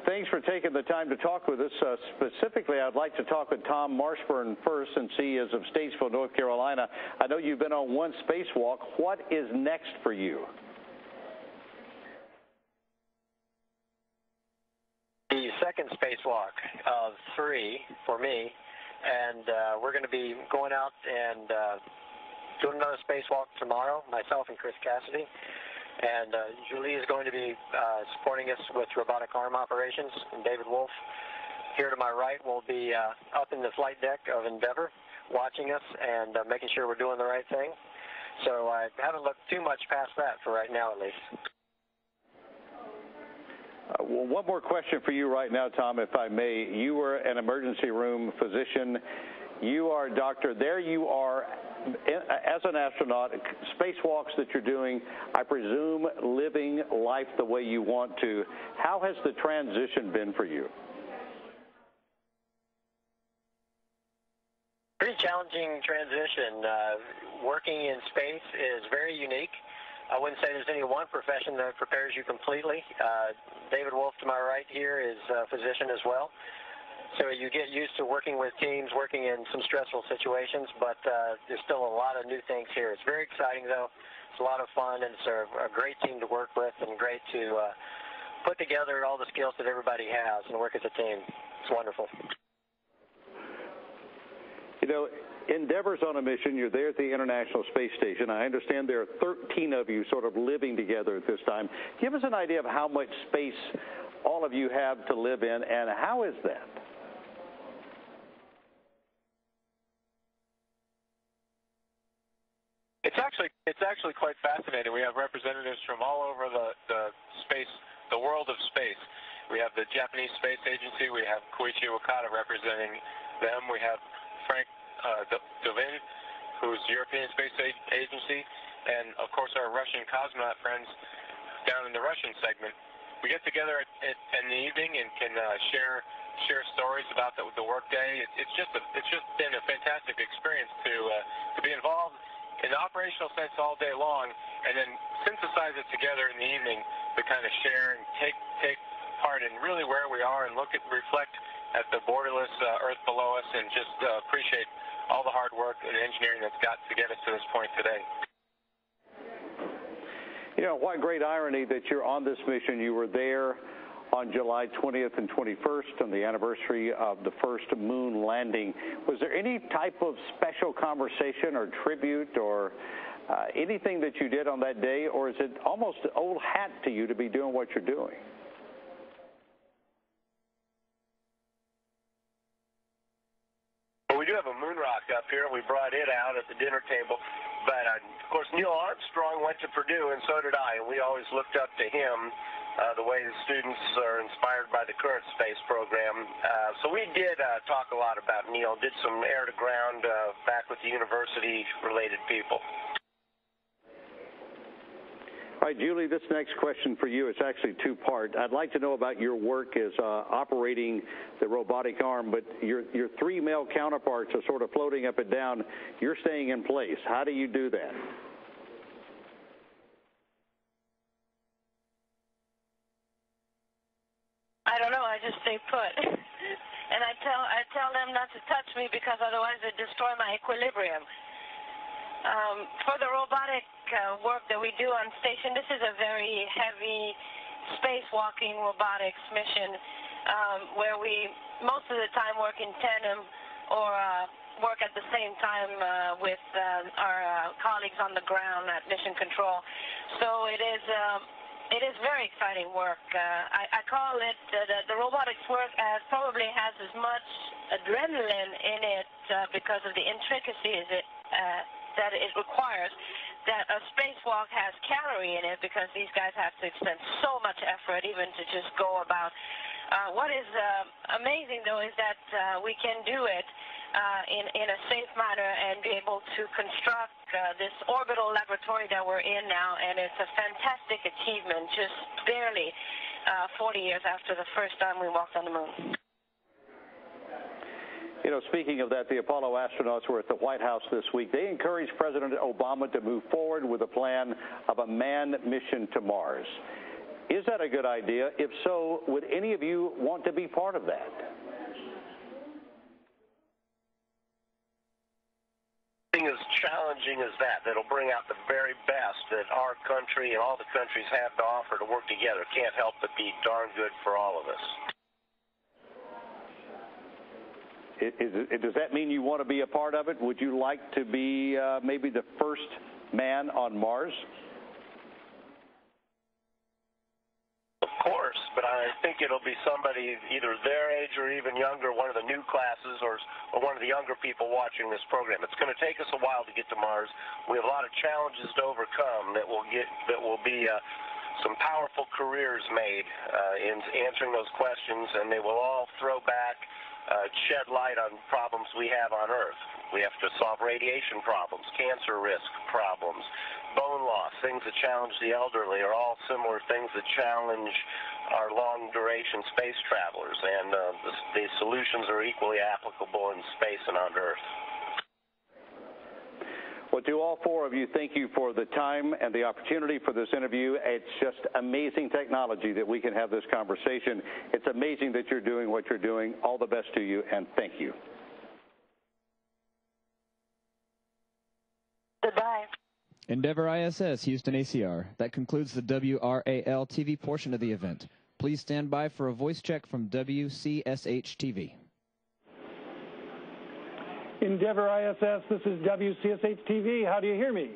thanks for taking the time to talk with us. Specifically, I'd like to talk with Tom Marshburn first, since he is of Statesville, North Carolina. I know you've been on one spacewalk. What is next for you? The second spacewalk of 3 for me, and we're going to be going out and doing another spacewalk tomorrow, myself and Chris Cassidy. And Julie is going to be supporting us with robotic arm operations, and David Wolf here to my right will be up in the flight deck of Endeavour watching us and making sure we're doing the right thing. So I haven't looked too much past that for right now, at least. Well, one more question for you right now, Tom, if I may. You were an emergency room physician. You are a doctor. There you are as an astronaut, spacewalks that you're doing, I presume living life the way you want to. How has the transition been for you? Pretty challenging transition. Working in space is very unique. I wouldn't say there's any one profession that prepares you completely. David Wolf to my right here is a physician as well. So you get used to working with teams, working in some stressful situations, but there's still a lot of new things here. It's very exciting, though. It's a lot of fun, and it's a great team to work with, and great to put together all the skills that everybody has and work as a team. It's wonderful. You know, Endeavour's on a mission. You're there at the International Space Station. I understand there are 13 of you sort of living together at this time. Give us an idea of how much space all of you have to live in, and how is that? It's actually quite fascinating. We have representatives from all over the world of space. We have the Japanese Space Agency. We have Koichi Wakata representing them. We have Frank Dovin, who's European Space Agency, and of course our Russian cosmonaut friends down in the Russian segment. We get together in the evening and can share stories about the workday. It's just been a fantastic experience to be involved in the operational sense all day long, and then synthesize it together in the evening to kind of share and take part in really where we are and reflect at the borderless Earth below us, and just appreciate all the hard work and engineering that's got to get us to this point today. You know, what great irony that you're on this mission. You were there on July 20th and 21st on the anniversary of the first moon landing. Was there any type of special conversation or tribute or anything that you did on that day, or is it almost old hat to you to be doing what you're doing? Well, we do have a moon rock up here. We brought it out at the dinner table. But, of course, Neil Armstrong went to Purdue, and so did I, and we always looked up to him. The way the students are inspired by the current space program. So we did talk a lot about Neil, did some air-to-ground back with the university-related people. All right, Julie, this next question for you is actually two-part. I'd like to know about your work as operating the robotic arm, but your 3 male counterparts are sort of floating up and down. You're staying in place. How do you do that? I don't know. I just stay put, and I tell them not to touch me because otherwise they destroy my equilibrium. For the robotic work that we do on station, this is a very heavy spacewalking robotics mission where we most of the time work in tandem or work at the same time with our colleagues on the ground at Mission Control. So it is very exciting work. I call it the robotics work probably has as much adrenaline in it because of the intricacies that it requires, that a spacewalk has calorie in it because these guys have to expend so much effort even to just go about. What is amazing, though, is that we can do it in a safe manner and be able to construct this orbital laboratory that we're in now, and it's a fantastic achievement, just barely 40 years after the first time we walked on the moon. You know, speaking of that, the Apollo astronauts were at the White House this week. They encouraged President Obama to move forward with a plan of a manned mission to Mars. Is that a good idea? If so, would any of you want to be part of that? As challenging as that'll bring out the very best that our country and all the countries have to offer to work together. Can't help but be darn good for all of us. Does that mean you want to be a part of it? Would you like to be maybe the first man on Mars? Of course, but I think it'll be somebody either their age or even younger, one of the new classes or one of the younger people watching this program. It's going to take us a while to get to Mars. We have a lot of challenges to overcome that will be some powerful careers made in answering those questions, and they will all throw back, shed light on problems we have on Earth. We have to solve radiation problems, cancer risk problems, bone loss, things that challenge the elderly are all similar things that challenge our long-duration space travelers, and the solutions are equally applicable in space and on Earth. Well, to all four of you, thank you for the time and the opportunity for this interview. It's just amazing technology that we can have this conversation. It's amazing that you're doing what you're doing. All the best to you, and thank you. Goodbye. Endeavour ISS, Houston ACR. That concludes the WRAL-TV portion of the event. Please stand by for a voice check from WCSH-TV. Endeavour ISS, this is WCSH-TV. How do you hear me?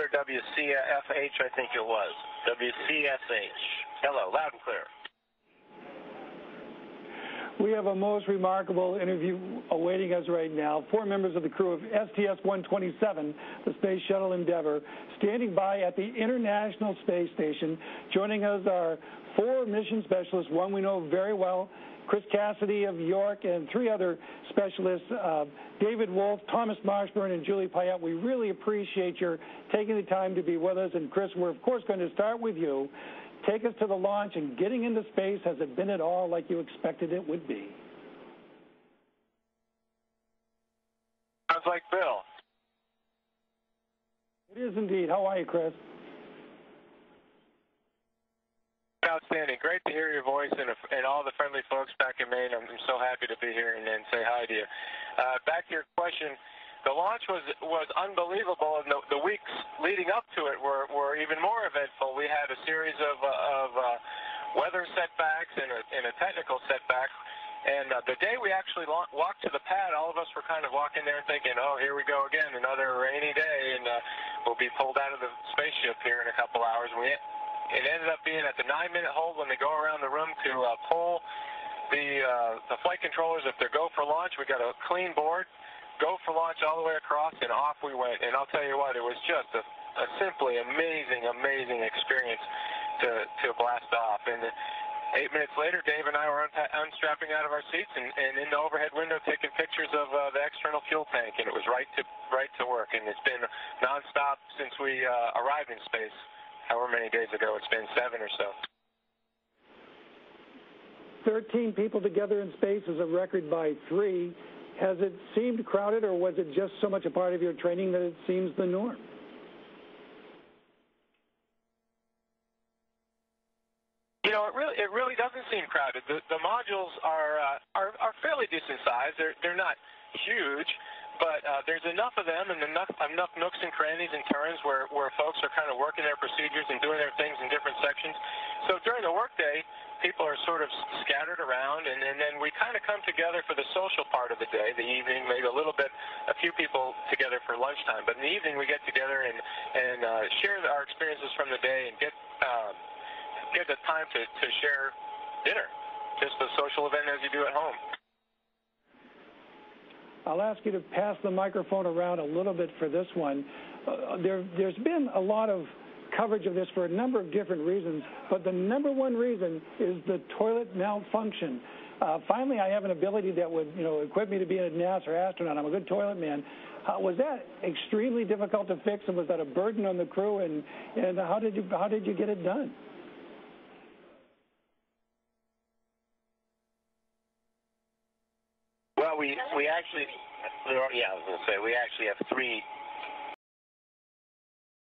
WCFH, I think it was. WCSH. Hello, loud and clear. We have a most remarkable interview awaiting us right now. 4 members of the crew of STS-127, the Space Shuttle Endeavour, standing by at the International Space Station. Joining us are 4 mission specialists, one we know very well, Chris Cassidy of York, and 3 other specialists, David Wolf, Thomas Marshburn, and Julie Payette. We really appreciate your taking the time to be with us. And Chris, we're of course going to start with you. Take us to the launch and getting into space. Has it been at all like you expected it would be? Sounds like Bill. It is indeed. How are you, Chris? Outstanding. Great to hear your voice and all the friendly folks back in Maine. I'm so happy to be here and say hi to you. Back to your question, the launch was unbelievable, and the weeks leading up to it were even more eventful. We had a series of weather setbacks and a technical setback. And the day we actually walked to the pad, all of us were kind of walking there thinking, oh, here we go again, another rainy day, and we'll be pulled out of the spaceship here in a couple hours. It ended up being at the 9-minute hold when they go around the room to pull the flight controllers. If they're go for launch, we got a clean board, go for launch all the way across, and off we went. And I'll tell you what, it was just a simply amazing experience to blast off. And 8 minutes later, Dave and I were unstrapping out of our seats and in the overhead window taking pictures of the external fuel tank, and it was right to work. And it's been nonstop since we arrived in space. However many days ago, it's been 7 or so. 13 people together in space is a record by 3. Has it seemed crowded, or was it just so much a part of your training that it seems the norm? You know, it really doesn't seem crowded. The modules are fairly decent size. They're not huge, but there's enough of them and enough nooks and crannies and turns where folks are kind of working their procedures and doing their things in different sections. So during the workday, people are sort of scattered around, and then we kind of come together for the social part of the day, the evening, maybe a few people together for lunchtime. But in the evening, we get together and share our experiences from the day and get the time to share dinner, just a social event as you do at home. I'll ask you to pass the microphone around a little bit for this one. There's been a lot of coverage of this for a number of different reasons, but the number one reason is the toilet malfunction. Finally, I have an ability that would, equip me to be a NASA astronaut. I'm a good toilet man. Was that extremely difficult to fix, and was that a burden on the crew? And how did you get it done? Well, we actually have 3